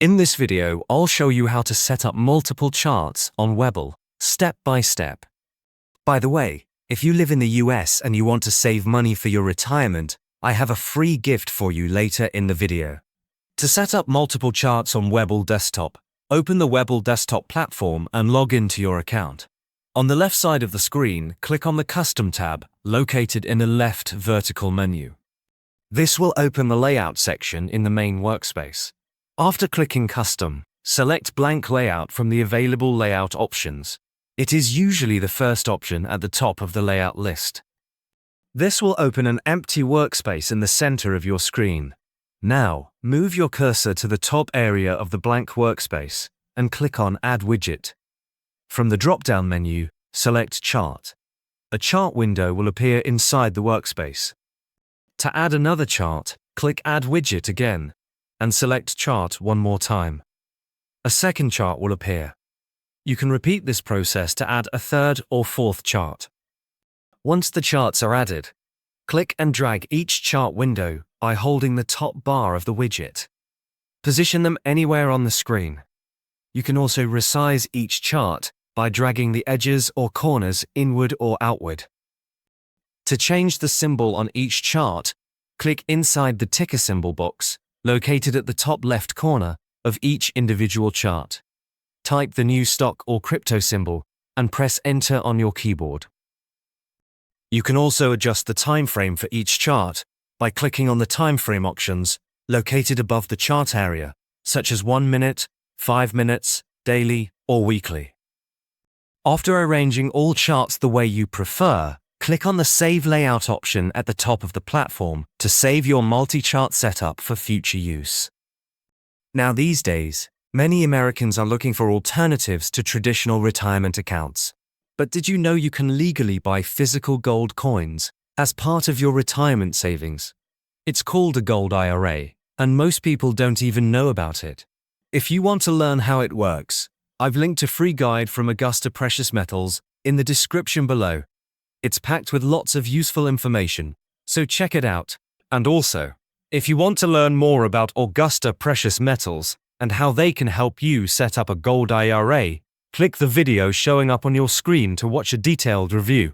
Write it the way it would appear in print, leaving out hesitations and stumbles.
In this video, I'll show you how to set up multiple charts on Webull, step by step. By the way, if you live in the US and you want to save money for your retirement, I have a free gift for you later in the video. To set up multiple charts on Webull desktop, open the Webull desktop platform and log into your account. On the left side of the screen, click on the Custom tab, located in the left vertical menu. This will open the Layout section in the main workspace. After clicking Custom, select Blank Layout from the available layout options. It is usually the first option at the top of the layout list. This will open an empty workspace in the center of your screen. Now, move your cursor to the top area of the blank workspace and click on Add Widget. From the drop-down menu, select Chart. A chart window will appear inside the workspace. To add another chart, click Add Widget again and select Chart one more time. A second chart will appear. You can repeat this process to add a third or fourth chart. Once the charts are added, click and drag each chart window by holding the top bar of the widget. Position them anywhere on the screen. You can also resize each chart by dragging the edges or corners inward or outward. To change the symbol on each chart, click inside the ticker symbol box located at the top left corner of each individual chart. Type the new stock or crypto symbol and press Enter on your keyboard. You can also adjust the time frame for each chart by clicking on the time frame options located above the chart area, such as 1 minute, 5 minutes, daily, or weekly. After arranging all charts the way you prefer, click on the Save Layout option at the top of the platform to save your multi-chart setup for future use. Now these days, many Americans are looking for alternatives to traditional retirement accounts. But did you know you can legally buy physical gold coins as part of your retirement savings? It's called a gold IRA, and most people don't even know about it. If you want to learn how it works, I've linked a free guide from Augusta Precious Metals in the description below. It's packed with lots of useful information, so check it out. And also, if you want to learn more about Augusta Precious Metals and how they can help you set up a gold IRA, click the video showing up on your screen to watch a detailed review.